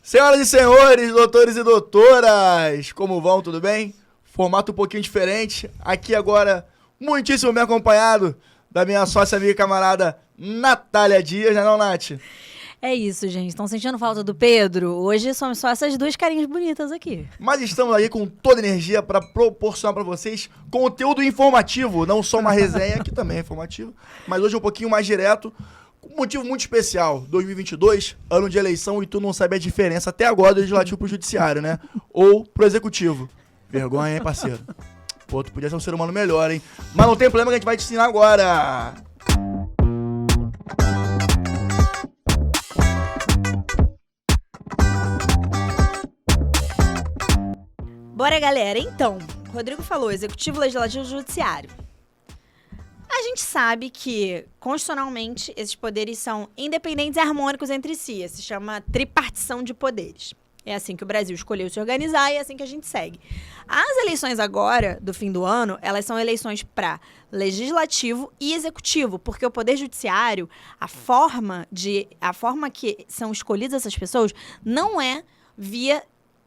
Senhoras e senhores, doutores e doutoras, como vão? Tudo bem? Formato um pouquinho diferente. Aqui agora, muitíssimo bem acompanhado da minha sócia, amiga e camarada Natália Dias, não é não, Nath? É isso, gente. Estão sentindo falta do Pedro? Hoje somos só essas duas carinhas bonitas aqui. Mas estamos aí com toda a energia para proporcionar para vocês conteúdo informativo, não só uma resenha, que também é informativo, mas hoje um pouquinho mais direto. Um motivo muito especial, 2022, ano de eleição, e tu não sabe a diferença até agora do legislativo pro judiciário, né? Ou pro executivo. Vergonha, hein, parceiro? Pô, tu podia ser um ser humano melhor, hein? Mas não tem problema que a gente vai te ensinar agora. Bora, galera. Então, o Rodrigo falou executivo, legislativo e judiciário. A gente sabe que, constitucionalmente, esses poderes são independentes e harmônicos entre si. Se chama tripartição de poderes. É assim que o Brasil escolheu se organizar e é assim que a gente segue. As eleições agora, do fim do ano, elas são eleições para legislativo e executivo, porque o poder judiciário, a forma que são escolhidas essas pessoas não é via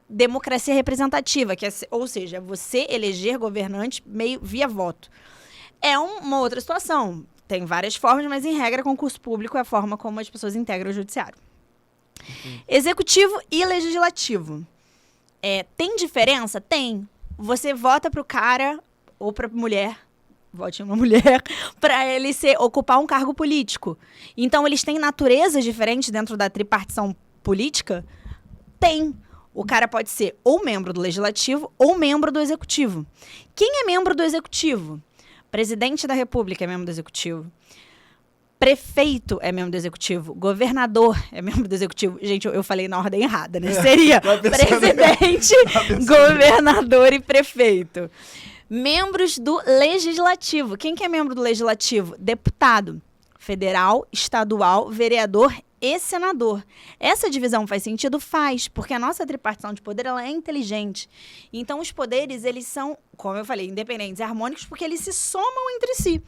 democracia representativa, ou seja, você eleger governante meio via voto. É uma outra situação. Tem várias formas, mas, em regra, concurso público é a forma como as pessoas integram o judiciário. Executivo e legislativo. Tem diferença? Tem. Você vota pro cara ou pra mulher, vote em uma mulher, para ele ocupar um cargo político. Então, eles têm naturezas diferentes dentro da tripartição política? Tem. O cara pode ser ou membro do legislativo ou membro do executivo. Quem é membro do executivo? Presidente da República é membro do Executivo. Prefeito é membro do Executivo. Governador é membro do Executivo. Gente, eu falei na ordem errada, né? Seria presidente, governador e prefeito. Membros do Legislativo. Quem que é membro do Legislativo? Deputado. Federal, estadual, vereador e senador. Essa divisão faz sentido? Faz, porque a nossa tripartição de poder ela é inteligente. Então, os poderes, eles são, como eu falei, independentes e harmônicos, porque eles se somam entre si.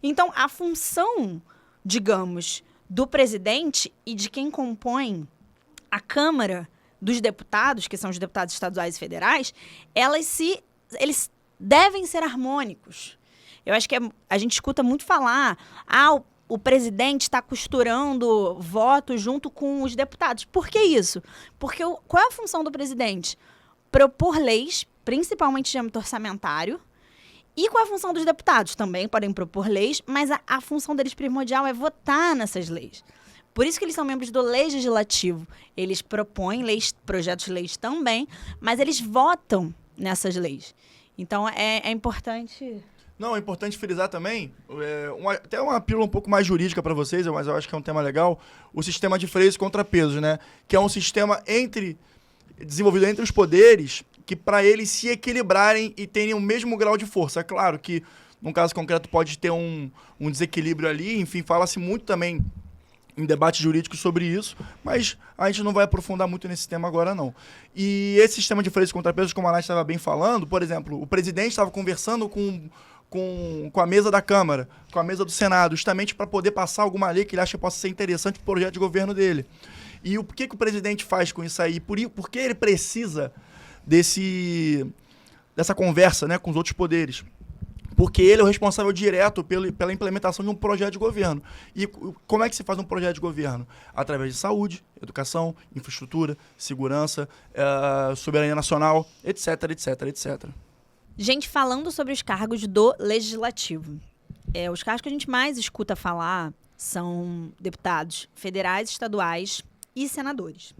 Então, a função, digamos, do presidente e de quem compõe a Câmara dos Deputados, que são os deputados estaduais e federais, eles devem ser harmônicos. Eu acho que a gente escuta muito falar, o presidente está costurando votos junto com os deputados. Por que isso? Porque qual é a função do presidente? Propor leis, principalmente de âmbito orçamentário. E qual é a função dos deputados? Também podem propor leis, mas a função deles primordial é votar nessas leis. Por isso que eles são membros do legislativo. Eles propõem leis, projetos de leis também, mas eles votam nessas leis. Então, é importante... Não, é importante frisar também, até uma pílula um pouco mais jurídica para vocês, mas eu acho que é um tema legal, o sistema de freios e contrapesos, né? Que é um sistema desenvolvido entre os poderes, que para eles se equilibrarem e terem o mesmo grau de força. É claro que, num caso concreto, pode ter um desequilíbrio ali, enfim, fala-se muito também em debate jurídico sobre isso, mas a gente não vai aprofundar muito nesse tema agora, não. E esse sistema de freios e contrapesos, como a Nath estava bem falando, por exemplo, o presidente estava conversando com a mesa da Câmara, com a mesa do Senado, justamente para poder passar alguma lei que ele acha que possa ser interessante para o projeto de governo dele. E o que o presidente faz com isso aí? Por que ele precisa dessa conversa, né, com os outros poderes? Porque ele é o responsável direto pela implementação de um projeto de governo. E como é que se faz um projeto de governo? Através de saúde, educação, infraestrutura, segurança, soberania nacional, etc, etc, etc. Gente, falando sobre os cargos do legislativo. Os cargos que a gente mais escuta falar são deputados federais, estaduais e senadores.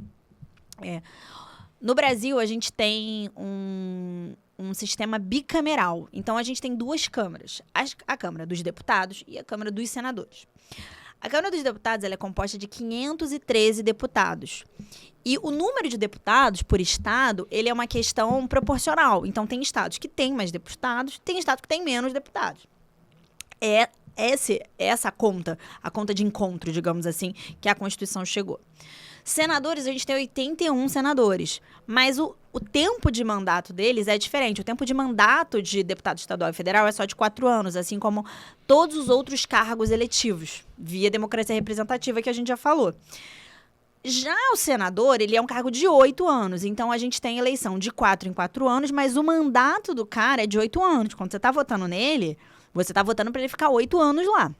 No Brasil, a gente tem um sistema bicameral. Então, a gente tem duas câmaras. A Câmara dos Deputados e a Câmara dos Senadores. A Câmara dos Deputados ela é composta de 513 deputados. E o número de deputados por estado, ele é uma questão proporcional. Então, tem estados que têm mais deputados, tem estados que têm menos deputados. Essa conta, a conta de encontro, digamos assim, que a Constituição chegou. Senadores, a gente tem 81 senadores, mas o tempo de mandato deles é diferente. O tempo de mandato de deputado estadual e federal é só de 4 anos, assim como todos os outros cargos eletivos, via democracia representativa que a gente já falou. Já o senador, ele é um cargo de 8 anos. Então, a gente tem eleição de 4 em 4 anos, mas o mandato do cara é de 8 anos. Quando você tá votando nele, você tá votando para ele ficar 8 anos lá.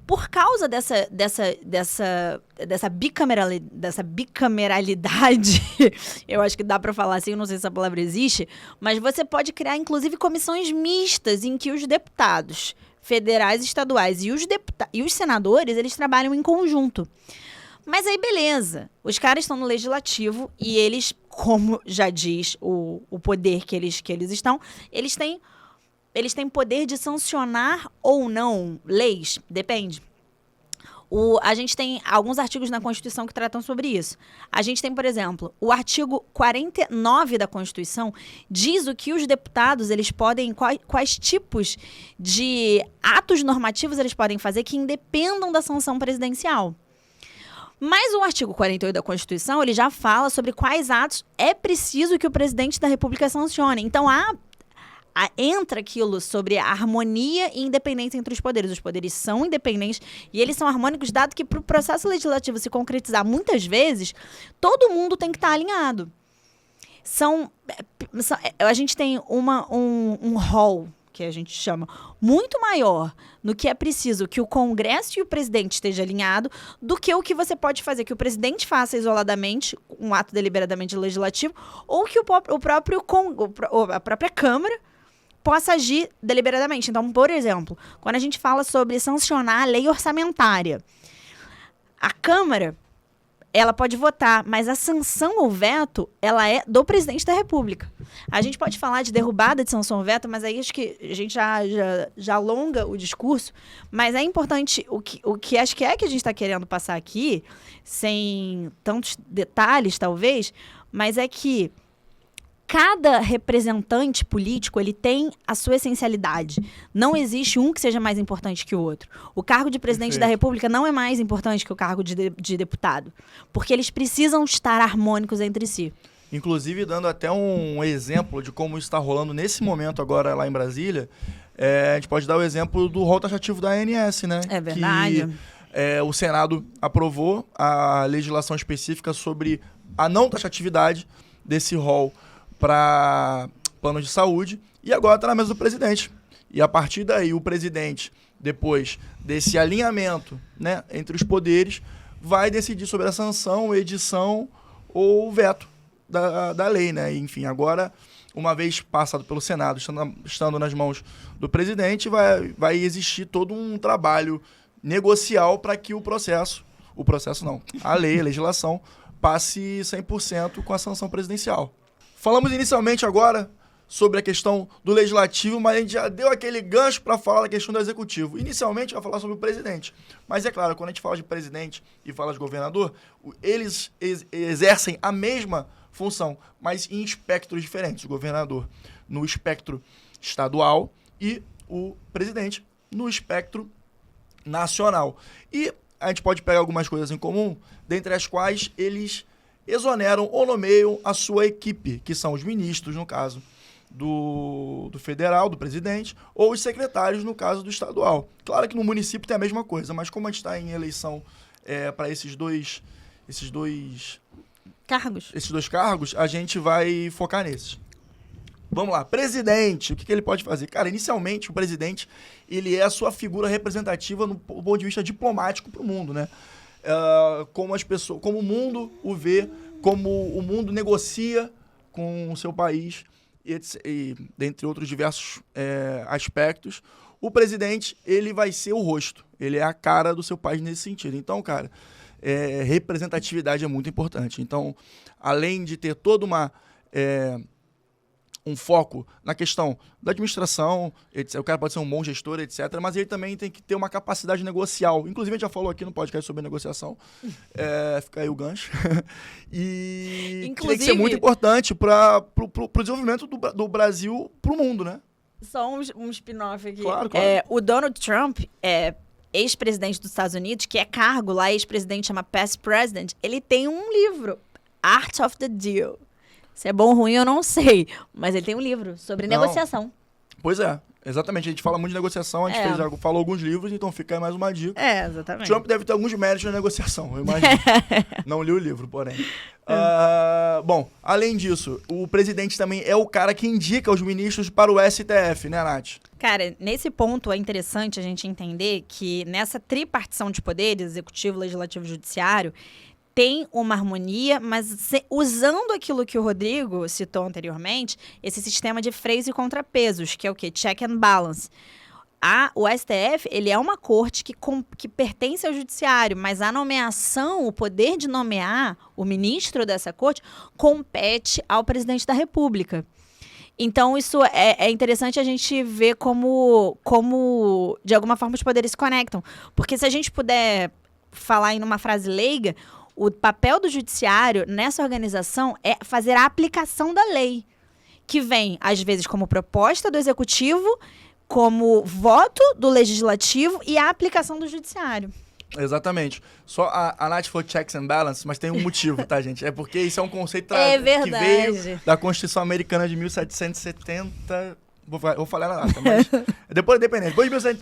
Por causa dessa bicameralidade, eu acho que dá para falar assim, eu não sei se essa palavra existe, mas você pode criar, inclusive, comissões mistas em que os deputados federais, estaduais e os senadores, eles trabalham em conjunto. Mas aí, beleza, os caras estão no legislativo e eles, como já diz o poder que eles estão, eles têm poder de sancionar ou não leis, depende. A gente tem alguns artigos na Constituição que tratam sobre isso. A gente tem, por exemplo, o artigo 49 da Constituição diz o que os deputados, eles podem, quais tipos de atos normativos eles podem fazer que independam da sanção presidencial. Mas o artigo 48 da Constituição, ele já fala sobre quais atos é preciso que o presidente da República sancione. Então, entra aquilo sobre a harmonia e independência entre os poderes. Os poderes são independentes e eles são harmônicos, dado que para o processo legislativo se concretizar muitas vezes, todo mundo tem que estar alinhado. A gente tem um rol, que a gente chama, muito maior no que é preciso que o Congresso e o presidente estejam alinhados do que o que você pode fazer, que o presidente faça isoladamente, um ato deliberadamente legislativo, ou que a própria Câmara possa agir deliberadamente. Então, por exemplo, quando a gente fala sobre sancionar a lei orçamentária, a Câmara, ela pode votar, mas a sanção ou veto, ela é do presidente da República. A gente pode falar de derrubada de sanção ou veto, mas aí acho que a gente já alonga o discurso, mas é importante, o que acho que a gente está querendo passar aqui, sem tantos detalhes, talvez, mas é que cada representante político, ele tem a sua essencialidade. Não existe um que seja mais importante que o outro. O cargo de presidente da República não é mais importante que o cargo de deputado, porque eles precisam estar harmônicos entre si. Inclusive, dando até um exemplo de como isso está rolando nesse momento agora lá em Brasília, a gente pode dar o exemplo do rol taxativo da ANS, né? É verdade. Que o Senado aprovou a legislação específica sobre a não taxatividade desse rol para plano de saúde, e agora está na mesa do presidente. E a partir daí, o presidente, depois desse alinhamento, né, entre os poderes, vai decidir sobre a sanção, edição ou veto da lei, né? Enfim, agora, uma vez passado pelo Senado, estando nas mãos do presidente, vai existir todo um trabalho negocial para que a legislação, passe 100% com a sanção presidencial. Falamos inicialmente agora sobre a questão do legislativo, mas a gente já deu aquele gancho para falar da questão do executivo. Inicialmente, vai falar sobre o presidente. Mas é claro, quando a gente fala de presidente e fala de governador, eles exercem a mesma função, mas em espectros diferentes. O governador no espectro estadual e o presidente no espectro nacional. E a gente pode pegar algumas coisas em comum, dentre as quais eles exoneram ou nomeiam a sua equipe, que são os ministros, no caso do federal, do presidente, ou os secretários, no caso do estadual. Claro que no município tem a mesma coisa, mas como a gente está em eleição para esses dois cargos, a gente vai focar nesses. Vamos lá, presidente, o que ele pode fazer? Cara, inicialmente, o presidente, ele é a sua figura representativa no ponto de vista diplomático para o mundo, né? Como o mundo o vê, como o mundo negocia com o seu país, e dentre outros diversos aspectos. O presidente, ele vai ser o rosto, ele é a cara do seu país nesse sentido. Então, cara, representatividade é muito importante. Então, além de ter toda um foco na questão da administração, etc. O cara pode ser um bom gestor, etc. Mas ele também tem que ter uma capacidade negocial. Inclusive, a gente já falou aqui no podcast sobre negociação. Fica aí o gancho. E tem que ser muito importante para o desenvolvimento do Brasil para o mundo, né? Só um spin-off aqui. Claro. O Donald Trump, ex-presidente dos Estados Unidos, que é cargo lá, ex-presidente, chama Past President, ele tem um livro, Art of the Deal. Se é bom ou ruim, eu não sei. Mas ele tem um livro sobre negociação. Pois é, exatamente. A gente fala muito de negociação, a gente falou alguns livros, então fica aí mais uma dica. Exatamente. Trump deve ter alguns méritos na negociação, eu imagino. Não li o livro, porém. Bom, além disso, o presidente também é o cara que indica os ministros para o STF, né, Nath? Cara, nesse ponto é interessante a gente entender que nessa tripartição de poderes, executivo, legislativo e judiciário, tem uma harmonia, mas usando aquilo que o Rodrigo citou anteriormente, esse sistema de freios e contrapesos, que é o quê? Check and balance. O STF, ele é uma corte que pertence ao judiciário, mas a nomeação, o poder de nomear o ministro dessa corte, compete ao presidente da República. Então, isso é interessante a gente ver como, de alguma forma, os poderes se conectam. Porque se a gente puder falar em uma frase leiga, o papel do judiciário nessa organização é fazer a aplicação da lei, que vem, às vezes, como proposta do executivo, como voto do legislativo e a aplicação do judiciário. Exatamente. Só a Nath falou checks and balances, mas tem um motivo, tá, gente? É porque isso é um conceito que veio da Constituição Americana de 1770... Vou falar na data, mas... Depois de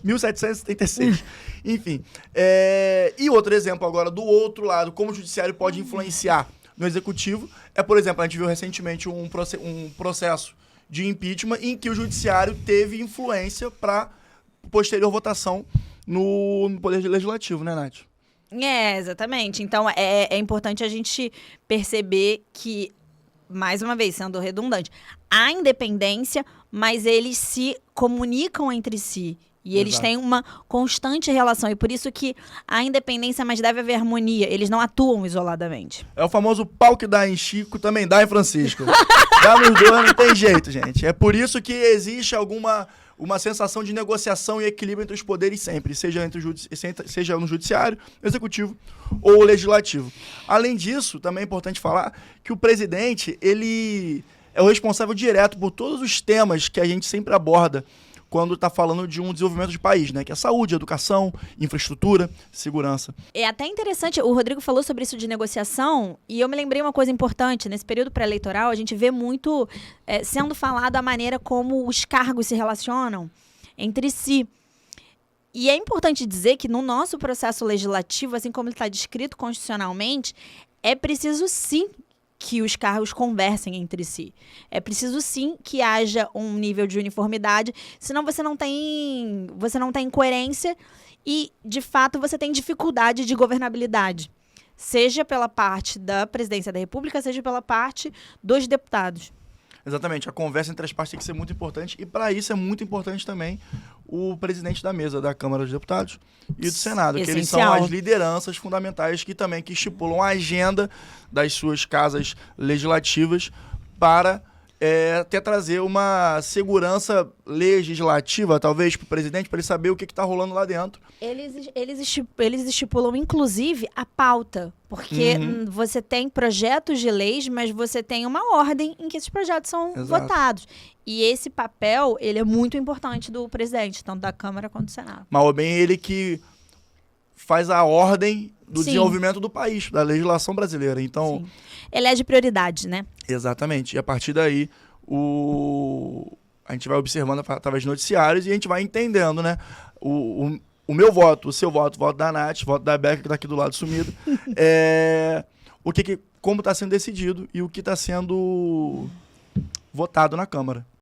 1776. Enfim. E outro exemplo agora, do outro lado, como o judiciário pode influenciar no executivo, por exemplo, a gente viu recentemente um processo de impeachment em que o judiciário teve influência para posterior votação no Poder Legislativo, né, Nath? Exatamente. Então, é importante a gente perceber que, mais uma vez, sendo redundante, há independência, mas eles se comunicam entre si. E eles têm uma constante relação. E por isso que há independência, mas deve haver harmonia. Eles não atuam isoladamente. É o famoso pau que dá em Chico, também dá em Francisco. Dá nos dois, não tem jeito, gente. É por isso que existe uma sensação de negociação e equilíbrio entre os poderes sempre, seja no judiciário, executivo ou legislativo. Além disso, também é importante falar que o presidente, ele é o responsável direto por todos os temas que a gente sempre aborda quando está falando de um desenvolvimento de país, né? Que é saúde, educação, infraestrutura, segurança. É até interessante, o Rodrigo falou sobre isso de negociação, e eu me lembrei uma coisa importante. Nesse período pré-eleitoral, a gente vê muito sendo falado a maneira como os cargos se relacionam entre si. E é importante dizer que no nosso processo legislativo, assim como ele está descrito constitucionalmente, é preciso sim que os cargos conversem entre si. É preciso sim que haja um nível de uniformidade, senão você não tem coerência e, de fato, você tem dificuldade de governabilidade, seja pela parte da presidência da República, seja pela parte dos deputados. Exatamente, a conversa entre as partes tem que ser muito importante, e para isso é muito importante também o presidente da mesa da Câmara dos Deputados e do Senado, que eles são as lideranças fundamentais que estipulam a agenda das suas casas legislativas para até trazer uma segurança legislativa, talvez, para o presidente, para ele saber o que está rolando lá dentro. Eles estipulam, inclusive, a pauta, porque você tem projetos de leis, mas você tem uma ordem em que esses projetos são votados. E esse papel, ele é muito importante do presidente, tanto da Câmara quanto do Senado. Mal ou bem, ele que faz a ordem do desenvolvimento do país, da legislação brasileira. Então, ele é de prioridade, né? Exatamente. E a partir daí, a gente vai observando através de noticiários e a gente vai entendendo, né? O meu voto, o seu voto, o voto da Nath, o voto da Beca, que está aqui do lado sumido, como está sendo decidido e o que está sendo votado na Câmara.